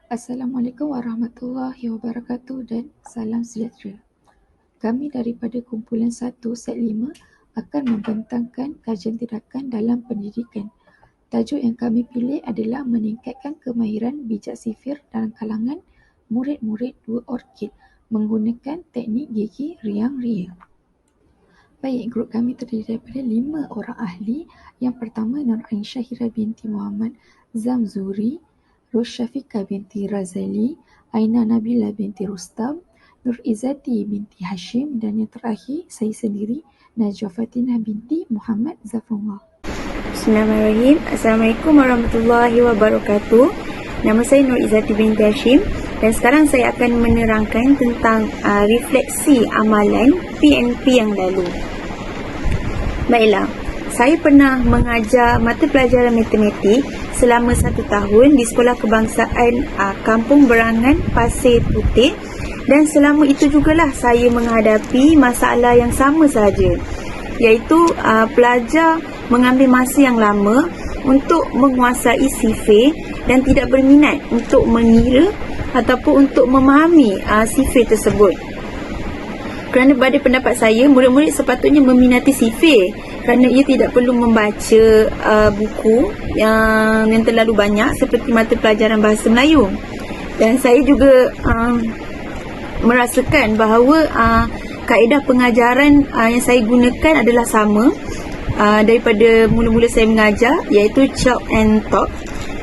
Assalamualaikum warahmatullahi wabarakatuh dan salam sejahtera. Kami daripada kumpulan 1 set 5 akan membentangkan kajian tindakan dalam pendidikan. Tajuk yang kami pilih adalah meningkatkan kemahiran bijak sifir dalam kalangan murid-murid 2 Orkid menggunakan teknik gigi riang ria. Baik, grup kami terdiri daripada 5 orang ahli. Yang pertama, Nur Aisyah Hira binti Muhammad Zamzuri, Rosyafika binti Razali, Aina Nabila binti Rustam, Nur Izzati binti Hashim, dan yang terakhir, saya sendiri, Najwa Fatinah binti Muhammad Zafrullah. Bismillahirrahmanirrahim. Assalamualaikum warahmatullahi wabarakatuh. Nama saya Nur Izzati binti Hashim dan sekarang saya akan menerangkan tentang refleksi amalan PNP yang lalu. Baiklah, saya pernah mengajar mata pelajaran matematik selama 1 tahun di Sekolah Kebangsaan Kampung Berangan, Pasir Putih, dan selama itu jugalah saya menghadapi masalah yang sama sahaja, iaitu pelajar mengambil masa yang lama untuk menguasai sifir dan tidak berminat untuk mengira ataupun untuk memahami sifir tersebut. Kerana pada pendapat saya, murid-murid sepatutnya meminati sifir kerana ia tidak perlu membaca buku yang terlalu banyak seperti mata pelajaran bahasa Melayu. Dan saya juga merasakan bahawa kaedah pengajaran yang saya gunakan adalah sama daripada mula-mula saya mengajar, iaitu chalk and talk.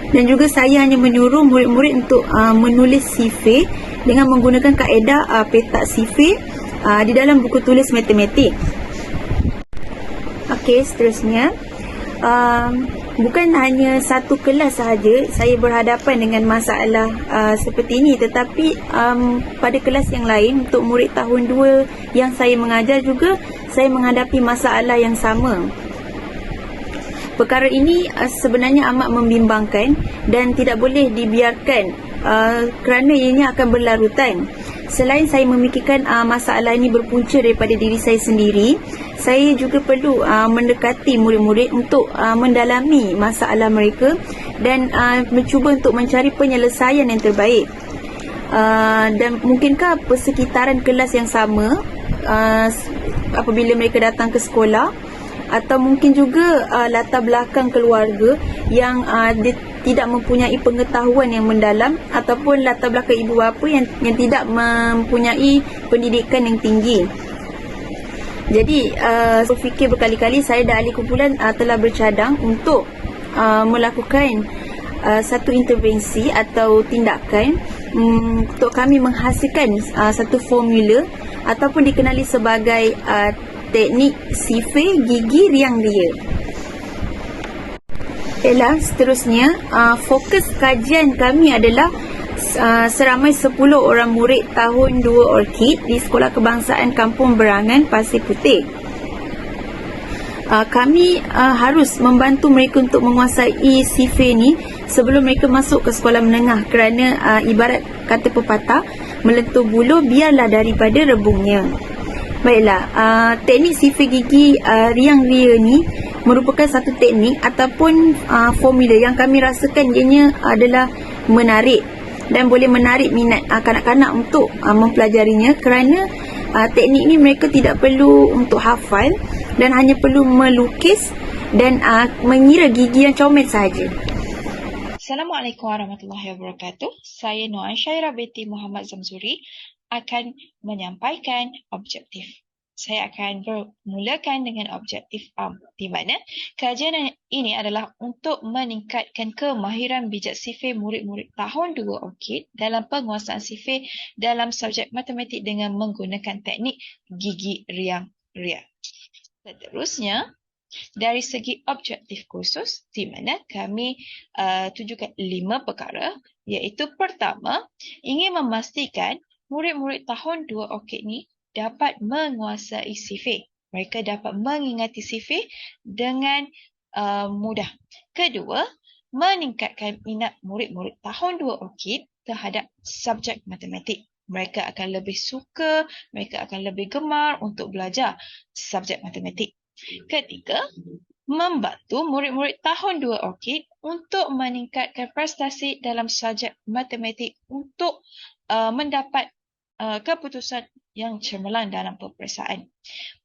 Dan juga saya hanya menyuruh murid-murid untuk menulis sifir dengan menggunakan kaedah petak sifir di dalam buku tulis matematik. Okey, seterusnya, bukan hanya satu kelas sahaja saya berhadapan dengan masalah seperti ini, tetapi pada kelas yang lain untuk murid tahun 2 yang saya mengajar juga saya menghadapi masalah yang sama. Perkara ini sebenarnya amat membimbangkan dan tidak boleh dibiarkan kerana ianya akan berlarutan. Selain saya memikirkan masalah ini berpunca daripada diri saya sendiri, saya juga perlu mendekati murid-murid untuk mendalami masalah mereka dan mencuba untuk mencari penyelesaian yang terbaik. Dan mungkinkah persekitaran kelas yang sama apabila mereka datang ke sekolah, atau mungkin juga latar belakang keluarga yang tidak mempunyai pengetahuan yang mendalam, ataupun latar belakang ibu bapa yang tidak mempunyai pendidikan yang tinggi. Jadi saya fikir berkali-kali, saya dan ahli kumpulan telah bercadang untuk melakukan satu intervensi atau tindakan untuk kami menghasilkan satu formula ataupun dikenali sebagai teknik sifir gigi riang ria. Baiklah, seterusnya fokus kajian kami adalah seramai 10 orang murid tahun 2 Orkid di Sekolah Kebangsaan Kampung Berangan, Pasir Putih. Kami harus membantu mereka untuk menguasai sifir ni sebelum mereka masuk ke sekolah menengah, kerana ibarat kata pepatah, melentur buluh biarlah daripada rebungnya. Baiklah, teknik sifir gigi riang ria ni merupakan satu teknik ataupun formula yang kami rasakan ianya adalah menarik dan boleh menarik minat kanak-kanak untuk mempelajarinya, kerana teknik ni mereka tidak perlu untuk hafal dan hanya perlu melukis dan mengira gigi yang comel sahaja. Assalamualaikum warahmatullahi wabarakatuh. Saya Nur Aisyah binti Muhammad Zamzuri akan menyampaikan objektif. Saya akan bermulakan dengan objektif di mana kajian ini adalah untuk meningkatkan kemahiran bijak sifir murid-murid tahun 2 Orkid dalam penguasaan sifir dalam subjek matematik dengan menggunakan teknik gigi riang ria. Seterusnya, dari segi objektif khusus, di mana kami tujukan 5 perkara, iaitu pertama, ingin memastikan murid-murid tahun 2 Orkid ni dapat menguasai sifir. Mereka dapat mengingati sifir dengan mudah. Kedua, meningkatkan minat murid-murid tahun 2 Orkid terhadap subjek matematik. Mereka akan lebih suka, mereka akan lebih gemar untuk belajar subjek matematik. Ketiga, membantu murid-murid tahun 2 ORKID untuk meningkatkan prestasi dalam subjek matematik untuk mendapat keputusan yang cemerlang dalam peperiksaan.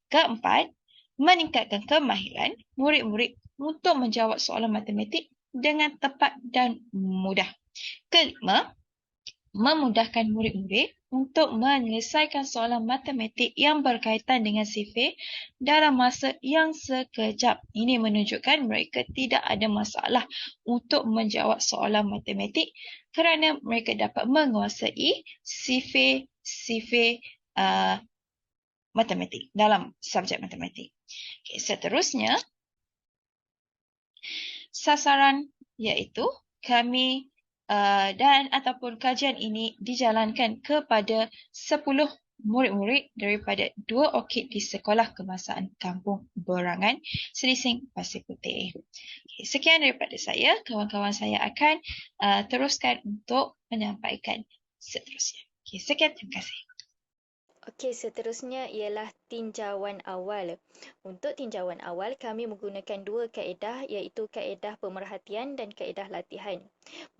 Keempat, meningkatkan kemahiran murid-murid untuk menjawab soalan matematik dengan tepat dan mudah. Kelima, memudahkan murid-murid untuk menyelesaikan soalan matematik yang berkaitan dengan sifir dalam masa yang sekejap. Ini menunjukkan mereka tidak ada masalah untuk menjawab soalan matematik kerana mereka dapat menguasai sifir-sifir matematik dalam subjek matematik. Okay, seterusnya, sasaran iaitu kami dan ataupun kajian ini dijalankan kepada 10 murid-murid daripada 2 ORKID di Sekolah Kebangsaan Kampung Berangan, Selising, Pasir Putih. Okay, sekian daripada saya. Kawan-kawan saya akan teruskan untuk menyampaikan seterusnya. Okay, sekian, terima kasih. Okey, seterusnya ialah tinjauan awal. Untuk tinjauan awal, kami menggunakan dua kaedah iaitu kaedah pemerhatian dan kaedah latihan.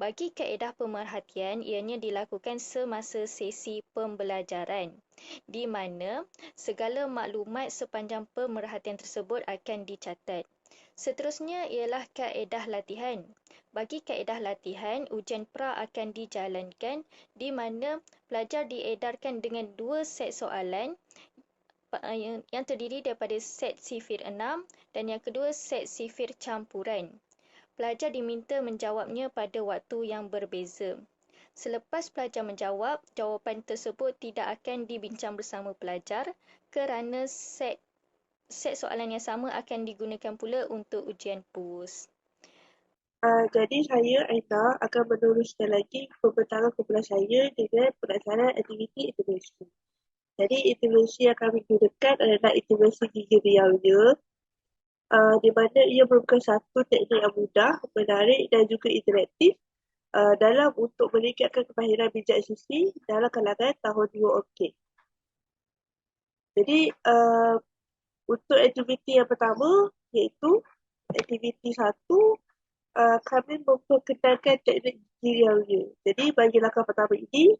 Bagi kaedah pemerhatian, ianya dilakukan semasa sesi pembelajaran, di mana segala maklumat sepanjang pemerhatian tersebut akan dicatat. Seterusnya ialah kaedah latihan. Bagi kaedah latihan, ujian pra akan dijalankan di mana pelajar diedarkan dengan dua set soalan yang terdiri daripada set sifir 6 dan yang kedua set sifir campuran. Pelajar diminta menjawabnya pada waktu yang berbeza. Selepas pelajar menjawab, jawapan tersebut tidak akan dibincang bersama pelajar kerana set soalan yang sama akan digunakan pula untuk ujian PUS. Jadi saya, Aina, akan meneruskan lagi pembentaran kumpulan saya dengan pelaksanaan aktiviti intervensi. Jadi intervensi yang kami gunakan adalah intervensi gigi riaunya, di mana ia merupakan satu teknik yang mudah, menarik dan juga interaktif dalam untuk meningkatkan kemahiran bijak sisi dalam kalangan tahun 2 ORKID. Jadi untuk aktiviti yang pertama iaitu aktiviti 1, kami memperkenalkan teknik gigi riaunya. Jadi bagi langkah pertama ini,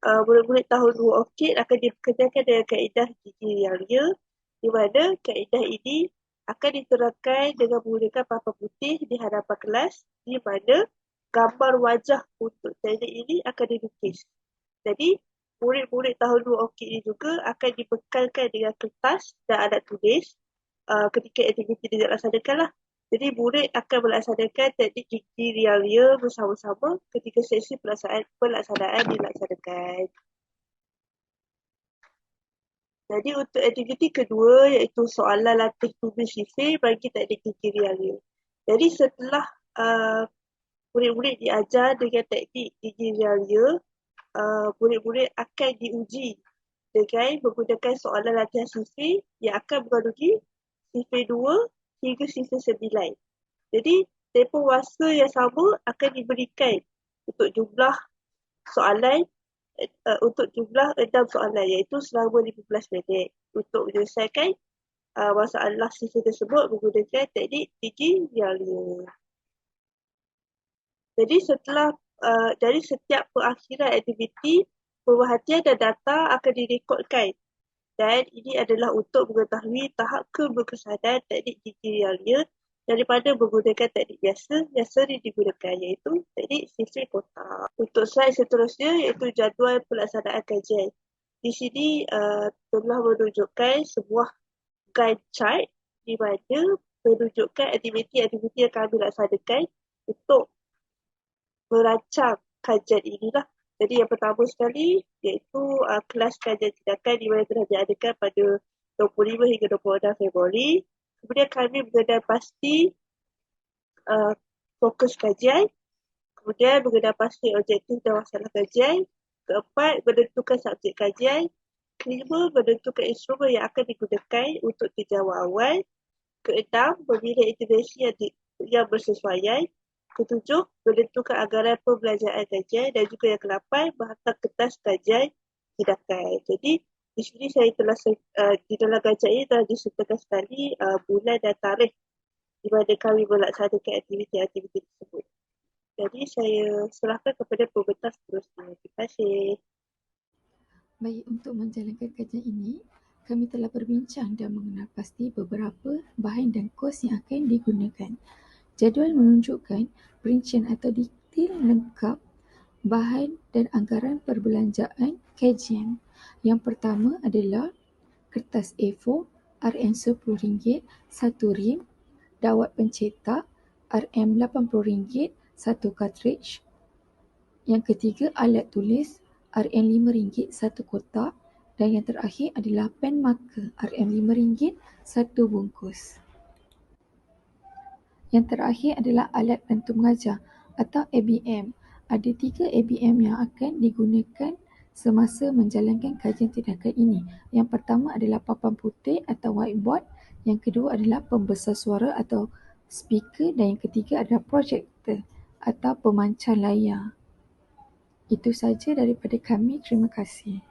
murid-murid tahun 2 ORKID akan diperkenalkan dengan kaedah gigi riaunya, di mana kaedah ini akan diterangkan dengan menggunakan papan putih di hadapan kelas, di mana gambar wajah untuk teknik ini akan dilukis. Jadi, murid-murid tahun 2 ORKID ini juga akan dibekalkan dengan kertas dan alat tulis ketika aktiviti dilaksanakan lah. Jadi, murid akan melaksanakan teknik gigi riaunya bersama-sama ketika sesi pelaksanaan dilaksanakan. Jadi, untuk aktiviti kedua iaitu soalan latih tulis sifir bagi teknik gigi riaunya. Jadi, setelah murid-murid diajar dengan teknik gigi riaunya, murid-murid akan diuji dengan menggunakan soalan latihan sifir yang akan mengandungi sifir 2 hingga sifir 9. Jadi, tempoh masa yang sama akan diberikan untuk jumlah soalan, untuk jumlah 6 soalan iaitu selama 15 minit untuk menyelesaikan masalah sifir tersebut menggunakan teknik gigi riaunya. Jadi dari setiap perakhiran aktiviti, pemerhatian dan data akan direkodkan. Dan ini adalah untuk mengetahui tahap keberkesanan teknik gigi riaunya daripada menggunakan teknik biasa yang sering digunakan iaitu teknik sifir kotak. Untuk slide seterusnya iaitu jadual pelaksanaan kajian. Di sini telah menunjukkan sebuah guide chart di mana menunjukkan aktiviti-aktiviti yang kami laksanakan untuk merancang kajian inilah. Jadi yang pertama sekali iaitu kelas kajian tindakan di mana telah diadakan pada 25 hingga 26 Februari. Kemudian kami mengenal pasti fokus kajian. Kemudian mengenal pasti objektif dan masalah kajian. Keempat, menentukan subjek kajian. Kelima, menentukan instrumen yang akan digunakan untuk tinjauan awal. Keenam, memilih intervensi yang bersesuaian. Ketujuh, menentukan anggaran pembelajaran kajian dan juga yang ke-8, menghantar kertas kajian tindakan. Jadi, di sini saya telah di dalam kajian ini telah disertakan sekali bulan dan tarikh di mana kami melaksanakan aktiviti-aktiviti tersebut. Jadi saya serahkan kepada pembentang seterusnya. Terima kasih. Baik, untuk menjalankan kajian ini, kami telah berbincang dan mengenal pasti beberapa bahan dan kos yang akan digunakan. Jadual menunjukkan perincian atau detail lengkap bahan dan anggaran perbelanjaan kajian. Yang pertama adalah kertas A4 RM10, 1 rim, dawat pencetak RM80, 1 cartridge. Yang ketiga, alat tulis RM5, 1 kotak. Dan yang terakhir adalah pen marker RM5, 1 bungkus. Yang terakhir adalah alat bantu mengajar atau ABM. Ada 3 ABM yang akan digunakan semasa menjalankan kajian tindakan ini. Yang pertama adalah papan putih atau whiteboard. Yang kedua adalah pembesar suara atau speaker. Dan yang ketiga adalah projektor atau pemancar layar. Itu saja daripada kami. Terima kasih.